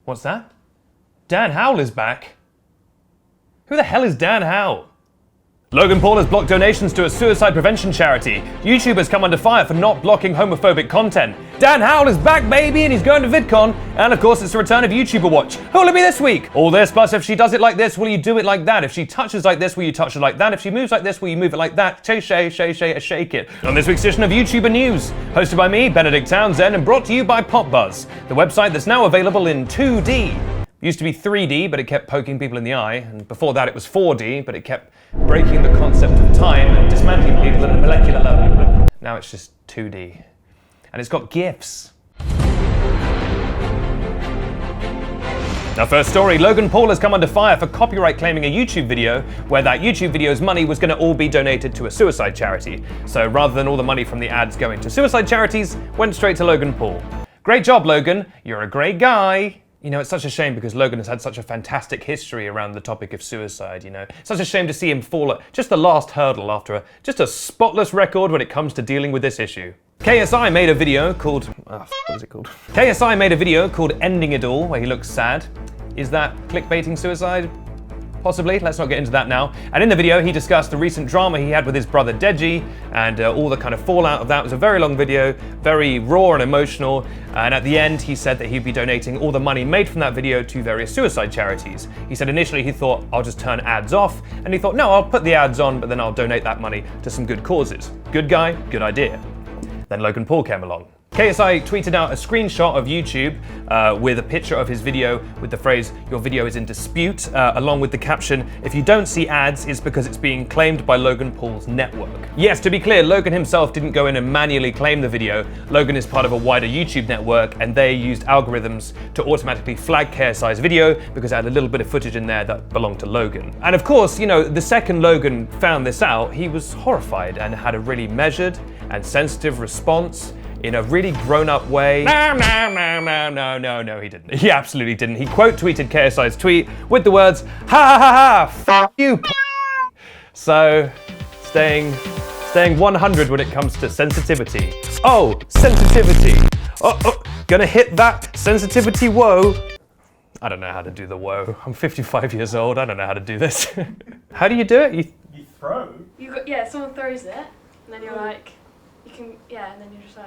What's that? Dan Howell is back. Who the hell is Dan Howell? Logan Paul has blocked donations to a suicide prevention charity. YouTubers come under fire for not blocking homophobic content. Dan Howell is back, baby, and he's going to VidCon. And of course, it's the return of YouTuber Watch. Who will it be this week? All this, plus if she does it like this, will you do it like that? If she touches like this, will you touch it like that? If she moves like this, will you move it like that? Shake it. On this week's edition of YouTuber News, hosted by me, Benedict Townsend, and brought to you by PopBuzz, the website that's now available in 2D. Used to be 3D, but it kept poking people in the eye, and before that it was 4D, but it kept breaking the concept of time and dismantling people at a molecular level. Now it's just 2D. And it's got GIFs. Our first story, Logan Paul has come under fire for copyright claiming a YouTube video where that YouTube video's money was going to all be donated to a suicide charity. So rather than all the money from the ads going to suicide charities, went straight to Logan Paul. Great job, Logan. You're a great guy. You know, it's such a shame because Logan has had such a fantastic history around the topic of suicide, you know. Such a shame to see him fall at just the last hurdle after just a spotless record when it comes to dealing with this issue. KSI made a video called... what is it called? KSI made a video called Ending It All, where he looks sad. Is that clickbaiting suicide? Possibly, let's not get into that now. And in the video, he discussed the recent drama he had with his brother Deji and all the kind of fallout of that. It was a very long video, very raw and emotional. And at the end, he said that he'd be donating all the money made from that video to various suicide charities. He said initially he thought, I'll just turn ads off. And he thought, no, I'll put the ads on, but then I'll donate that money to some good causes. Good guy, good idea. Then Logan Paul came along. KSI tweeted out a screenshot of YouTube with a picture of his video with the phrase, "Your video is in dispute," along with the caption, "If you don't see ads, it's because it's being claimed by Logan Paul's network." Yes, to be clear, Logan himself didn't go in and manually claim the video. Logan is part of a wider YouTube network, and they used algorithms to automatically flag KSI's video because it had a little bit of footage in there that belonged to Logan. And of course, you know, the second Logan found this out, he was horrified and had a really measured and sensitive response in a really grown-up way. No, he didn't. He absolutely didn't. He quote tweeted KSI's tweet with the words, "Ha ha ha, f you, p." So, staying 100 when it comes to sensitivity. Oh, sensitivity. Oh, gonna hit that sensitivity, whoa. I don't know how to do the whoa. I'm 55 years old, I don't know how to do this. How do you do it? You throw? Yeah, someone throws it, and then you're like, and then you're just like.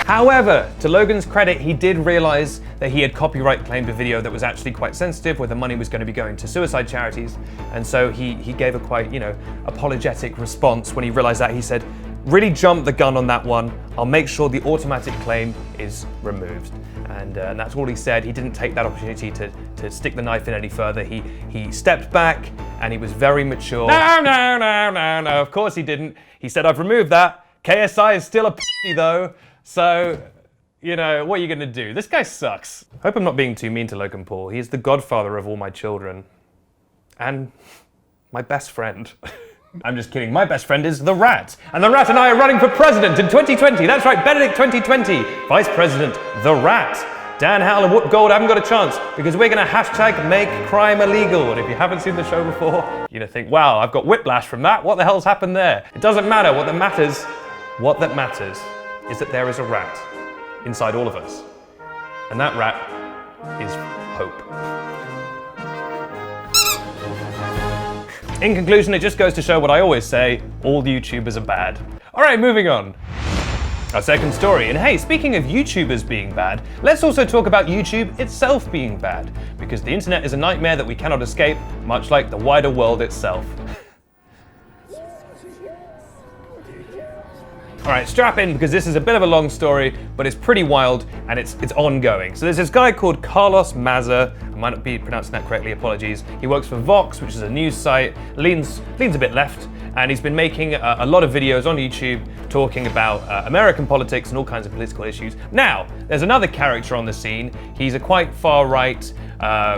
However, to Logan's credit, he did realize that he had copyright claimed a video that was actually quite sensitive, where the money was going to be going to suicide charities. And so he gave a quite, apologetic response when he realized that. He said, really jumped the gun on that one. I'll make sure the automatic claim is removed. And that's all he said. He didn't take that opportunity to stick the knife in any further. He stepped back and he was very mature. No, of course he didn't. He said, I've removed that. KSI is still a p***y though. So, what are you gonna do? This guy sucks. I hope I'm not being too mean to Logan Paul. He is the godfather of all my children. And my best friend. I'm just kidding. My best friend is The Rat. And The Rat and I are running for president in 2020. That's right, Benedict 2020. Vice President, The Rat. Dan Howell and Whoop Gold haven't got a chance because we're gonna hashtag make crime illegal. And if you haven't seen the show before, you're gonna think, wow, I've got whiplash from that. What the hell's happened there? It doesn't matter. What that matters is that there is a rat inside all of us. And that rat is hope. In conclusion, it just goes to show what I always say, all YouTubers are bad. All right, moving on. Our second story, and hey, speaking of YouTubers being bad, let's also talk about YouTube itself being bad, because the internet is a nightmare that we cannot escape, much like the wider world itself. All right, strap in because this is a bit of a long story, but it's pretty wild and it's ongoing. So there's this guy called Carlos Maza. I might not be pronouncing that correctly, apologies. He works for Vox, which is a news site, leans a bit left, and he's been making a lot of videos on YouTube talking about American politics and all kinds of political issues. Now, there's another character on the scene. He's a quite far-right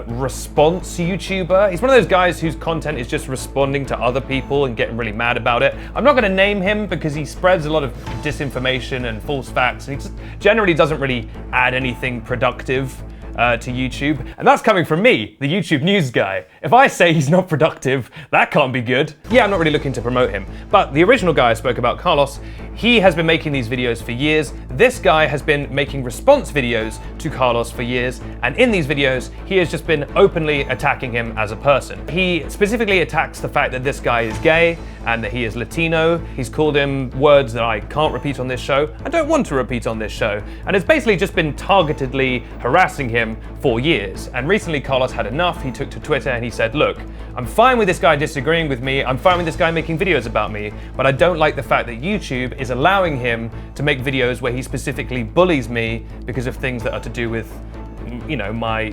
response YouTuber. He's one of those guys whose content is just responding to other people and getting really mad about it. I'm not gonna name him because he spreads a lot of disinformation and false facts, and he just generally doesn't really add anything productive to YouTube, and that's coming from me, the YouTube news guy. If I say he's not productive, that can't be good. Yeah, I'm not really looking to promote him, but the original guy I spoke about, Carlos, he has been making these videos for years. This guy has been making response videos to Carlos for years, and in these videos, he has just been openly attacking him as a person. He specifically attacks the fact that this guy is gay and that he is Latino. He's called him words that I can't repeat on this show. I don't want to repeat on this show. And it's basically just been targetedly harassing him for years. And recently Carlos had enough. He took to Twitter and he said, look, I'm fine with this guy disagreeing with me. I'm fine with this guy making videos about me, but I don't like the fact that YouTube is allowing him to make videos where he specifically bullies me because of things that are to do with, you know, my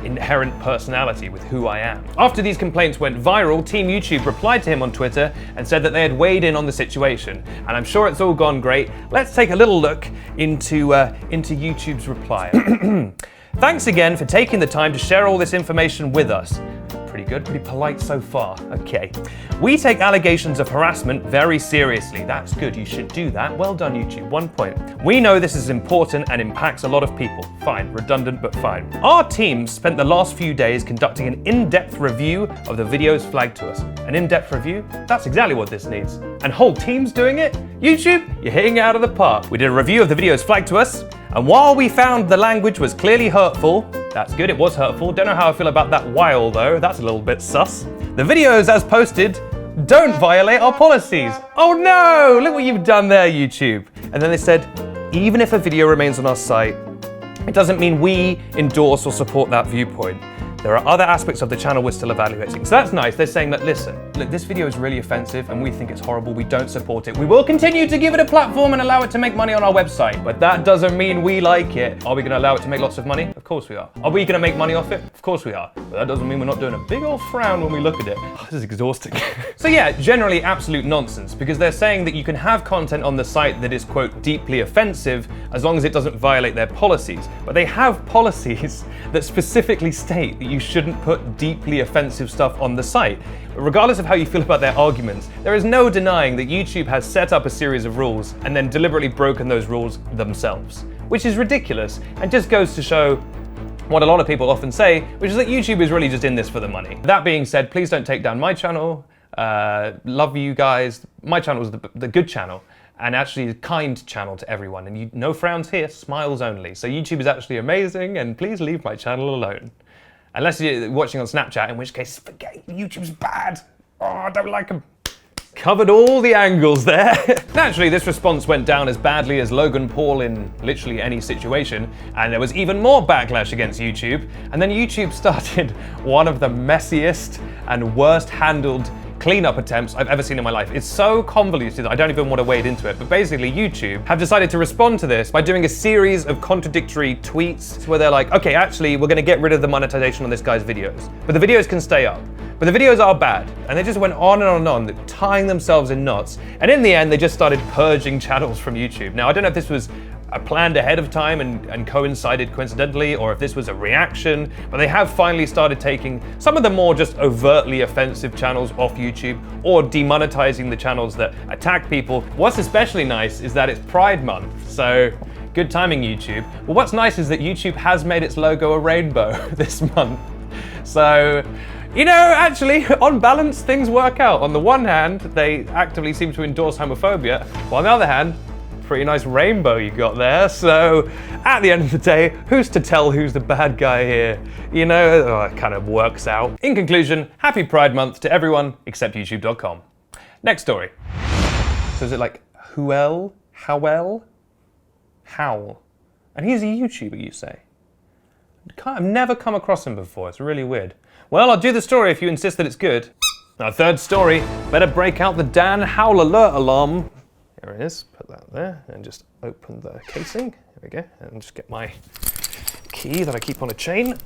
inherent personality, with who I am. After these complaints went viral, Team YouTube replied to him on Twitter and said that they had weighed in on the situation. And I'm sure it's all gone great. Let's take a little look into YouTube's reply. Thanks again for taking the time to share all this information with us. Pretty good, pretty polite so far. Okay. We take allegations of harassment very seriously. That's good, you should do that. Well done, YouTube, 1 point. We know this is important and impacts a lot of people. Fine, redundant, but fine. Our team spent the last few days conducting an in-depth review of the videos flagged to us. An in-depth review? That's exactly what this needs. And whole team's doing it? YouTube, you're hitting it out of the park. We did a review of the videos flagged to us, and while we found the language was clearly hurtful, that's good, it was hurtful. Don't know how I feel about that while though, that's a little bit sus. The videos as posted don't violate our policies. Oh no, look what you've done there, YouTube. And then they said, even if a video remains on our site, it doesn't mean we endorse or support that viewpoint. There are other aspects of the channel we're still evaluating. So that's nice. They're saying that, listen, look, this video is really offensive and we think it's horrible. We don't support it. We will continue to give it a platform and allow it to make money on our website, but that doesn't mean we like it. Are we gonna allow it to make lots of money? Of course we are. Are we gonna make money off it? Of course we are. But that doesn't mean we're not doing a big old frown when we look at it. Oh, this is exhausting. So yeah, generally absolute nonsense, because they're saying that you can have content on the site that is, quote, deeply offensive as long as it doesn't violate their policies. But they have policies that specifically state that you shouldn't put deeply offensive stuff on the site. But regardless of how you feel about their arguments, there is no denying that YouTube has set up a series of rules and then deliberately broken those rules themselves, which is ridiculous and just goes to show what a lot of people often say, which is that YouTube is really just in this for the money. That being said, please don't take down my channel. Love you guys. My channel is the good channel, and actually a kind channel to everyone. And no frowns here, smiles only. So YouTube is actually amazing, and please leave my channel alone. Unless you're watching on Snapchat, in which case, forget YouTube's bad. Oh, I don't like them. Covered all the angles there. Naturally, this response went down as badly as Logan Paul in literally any situation, and there was even more backlash against YouTube. And then YouTube started one of the messiest and worst handled cleanup attempts I've ever seen in my life. It's so convoluted that I don't even want to wade into it. But basically, YouTube have decided to respond to this by doing a series of contradictory tweets where they're like, okay, actually, we're going to get rid of the monetization on this guy's videos, but the videos can stay up. But the videos are bad. And they just went on and on, tying themselves in knots. And in the end, they just started purging channels from YouTube. Now, I don't know if this was planned ahead of time and coincided coincidentally, or if this was a reaction, but they have finally started taking some of the more just overtly offensive channels off YouTube, or demonetizing the channels that attack people. What's especially nice is that it's Pride Month, so good timing, YouTube. Well, what's nice is that YouTube has made its logo a rainbow this month. So, you know, actually, on balance, things work out. On the one hand, they actively seem to endorse homophobia, while on the other hand, pretty nice rainbow you got there. So at the end of the day, who's to tell who's the bad guy here? You know, it kind of works out. In conclusion, happy Pride Month to everyone except YouTube.com. Next story. So is it like Howell? Howell. And he's a YouTuber, you say? I've never come across him before. It's really weird. Well, I'll do the story if you insist that it's good. Our third story, better break out the Dan Howell alert alarm. There it is, put that there, and just open the casing. There we go, and just get my key that I keep on a chain,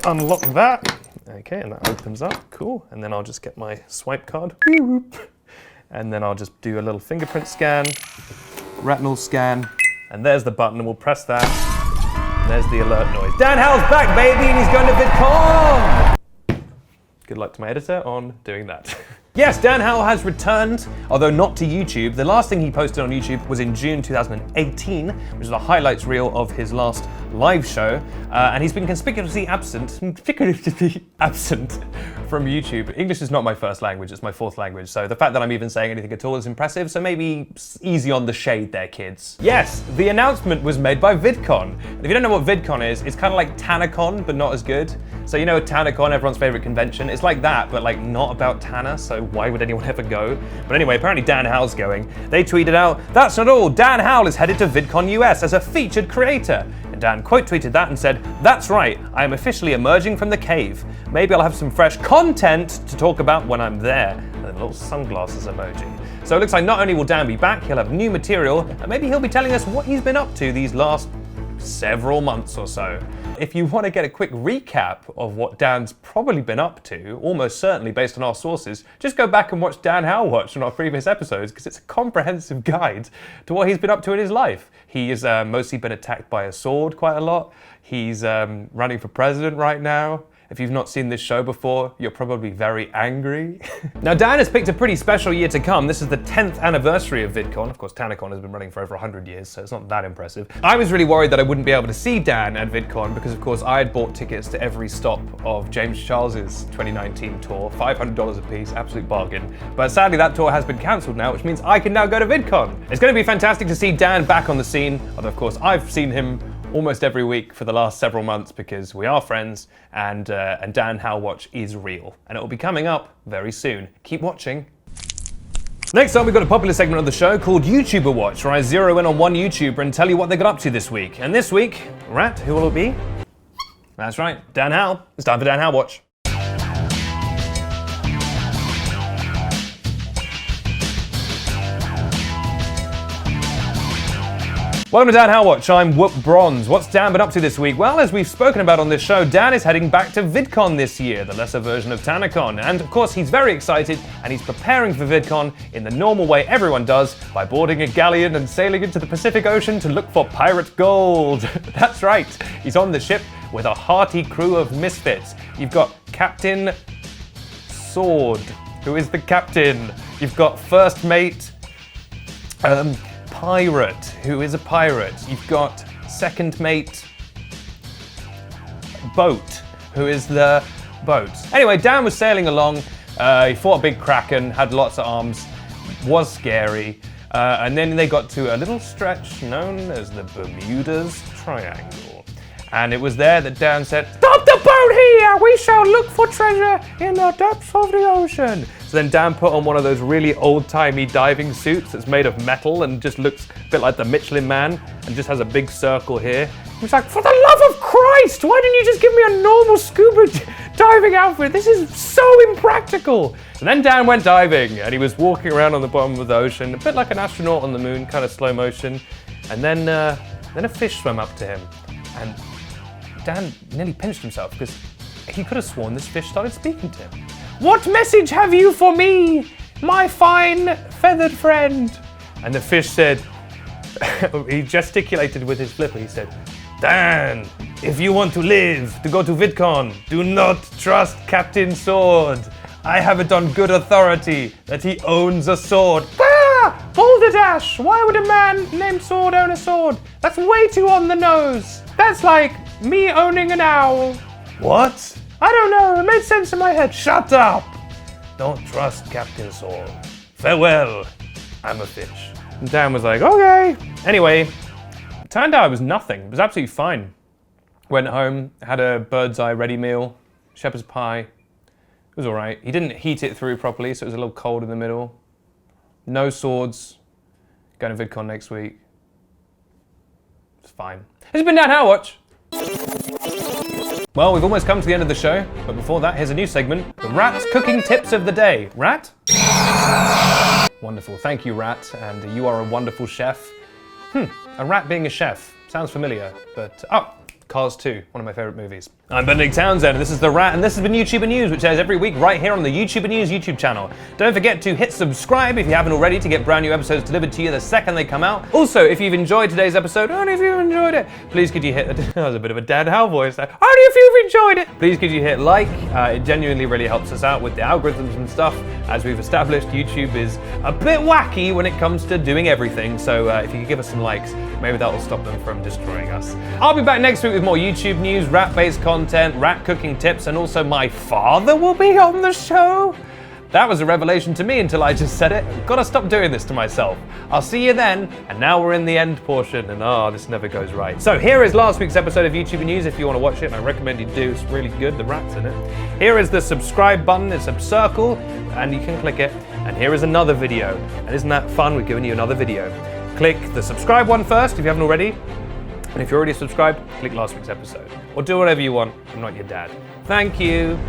unlock that. Okay, and that opens up, cool. And then I'll just get my swipe card, and then I'll just do a little fingerprint scan, retinal scan, and there's the button, and we'll press that, and there's the alert noise. Dan Howell's back, baby, and he's going to VidCon! Good luck to my editor on doing that. Yes, Dan Howell has returned, although not to YouTube. The last thing he posted on YouTube was in June 2018, which is a highlights reel of his last live show, and he's been conspicuously absent from YouTube. English is not my first language, it's my fourth language, so the fact that I'm even saying anything at all is impressive, so maybe easy on the shade there, kids. Yes, the announcement was made by VidCon. If you don't know what VidCon is, it's kind of like TanaCon, but not as good. So you know TanaCon, everyone's favorite convention, it's like that, but like not about Tana, so why would anyone ever go? But anyway, apparently Dan Howell's going. They tweeted out, "That's not all, Dan Howell is headed to VidCon US as a featured creator." And Dan quote tweeted that and said, "That's right, I am officially emerging from the cave. Maybe I'll have some fresh content to talk about when I'm there." And a little sunglasses emoji. So it looks like not only will Dan be back, he'll have new material, and maybe he'll be telling us what he's been up to these last several months or so. If you want to get a quick recap of what Dan's probably been up to, almost certainly based on our sources, just go back and watch Dan Howell Watch on our previous episodes, because it's a comprehensive guide to what he's been up to in his life. He has mostly been attacked by a sword quite a lot. He's running for president right now. If you've not seen this show before, you're probably very angry. Now, Dan has picked a pretty special year to come. This is the 10th anniversary of VidCon. Of course, TanaCon has been running for over 100 years, so it's not that impressive. I was really worried that I wouldn't be able to see Dan at VidCon because, of course, I had bought tickets to every stop of James Charles's 2019 tour, $500 a piece, absolute bargain. But sadly, that tour has been cancelled now, which means I can now go to VidCon. It's going to be fantastic to see Dan back on the scene, although, of course, I've seen him almost every week for the last several months because we are friends, and Dan Howell Watch is real. And it will be coming up very soon. Keep watching. Next up, we've got a popular segment of the show called YouTuber Watch, where I zero in on one YouTuber and tell you what they got up to this week. And this week, Rat, who will it be? That's right, Dan Howell. It's time for Dan Howell Watch. Welcome to Dan Howell Watch, I'm Whoop Bronze. What's Dan been up to this week? Well, as we've spoken about on this show, Dan is heading back to VidCon this year, the lesser version of TanaCon. And of course, he's very excited, and he's preparing for VidCon in the normal way everyone does, by boarding a galleon and sailing into the Pacific Ocean to look for pirate gold. That's right, he's on the ship with a hearty crew of misfits. You've got Captain Sword, who is the captain. You've got First Mate, Pirate, who is a pirate. You've got Second Mate Boat, who is the boat. Anyway, Dan was sailing along. He fought a big kraken, had lots of arms, was scary. And then they got to a little stretch known as the Bermuda's Triangle. And it was there that Dan said, "Stop the boat here! We shall look for treasure in the depths of the ocean." So then Dan put on one of those really old-timey diving suits that's made of metal and just looks a bit like the Michelin Man and just has a big circle here. He was like, "For the love of Christ, why didn't you just give me a normal scuba diving outfit? This is so impractical." And then Dan went diving and he was walking around on the bottom of the ocean, a bit like an astronaut on the moon, kind of slow motion. And then a fish swam up to him. And Dan nearly pinched himself because he could have sworn this fish started speaking to him. "What message have you for me, my fine feathered friend?" And the fish said, he gesticulated with his flipper, he said, "Dan, if you want to live, to go to VidCon, do not trust Captain Sword. I have it on good authority that he owns a sword." Ah! Balderdash! Why would a man named Sword own a sword? That's way too on the nose. That's like me owning an owl. What? I don't know, it made sense in my head. Shut up! Don't trust Captain Sword. Farewell, I'm a fish. And Dan was like, okay. Anyway, it turned out it was nothing. It was absolutely fine. Went home, had a bird's eye ready meal, shepherd's pie. It was all right. He didn't heat it through properly, so it was a little cold in the middle. No swords. Going to VidCon next week. It's fine. This has been Dan Howell Watch. Well, we've almost come to the end of the show, but before that, here's a new segment, the Rat's Cooking Tips of the Day. Rat? Wonderful, thank you, Rat, and you are a wonderful chef. A rat being a chef, sounds familiar, but, Cars 2, one of my favourite movies. I'm Benedict Townsend, and this is The Rat, and this has been YouTuber News, which airs every week right here on the YouTuber News YouTube channel. Don't forget to hit subscribe if you haven't already to get brand new episodes delivered to you the second they come out. Also, if you've enjoyed today's episode, only if you've enjoyed it, please could you hit, that was a bit of a Dad Howell voice there, only if you've enjoyed it, please could you hit like, it genuinely really helps us out with the algorithms and stuff. As we've established, YouTube is a bit wacky when it comes to doing everything, so if you could give us some likes, maybe that will stop them from destroying us. I'll be back next week with more YouTube news, rat-based content, rat cooking tips, and also my father will be on the show. That was a revelation to me until I just said it. I've got to stop doing this to myself. I'll see you then, and now we're in the end portion, and this never goes right. So here is last week's episode of YouTube News if you want to watch it, and I recommend you do. It's really good, the rat's in it. Here is the subscribe button, it's a circle, and you can click it. And here is another video. And isn't that fun? We're giving you another video. Click the subscribe one first if you haven't already. And if you're already subscribed, click last week's episode. Or do whatever you want. I'm not your dad. Thank you.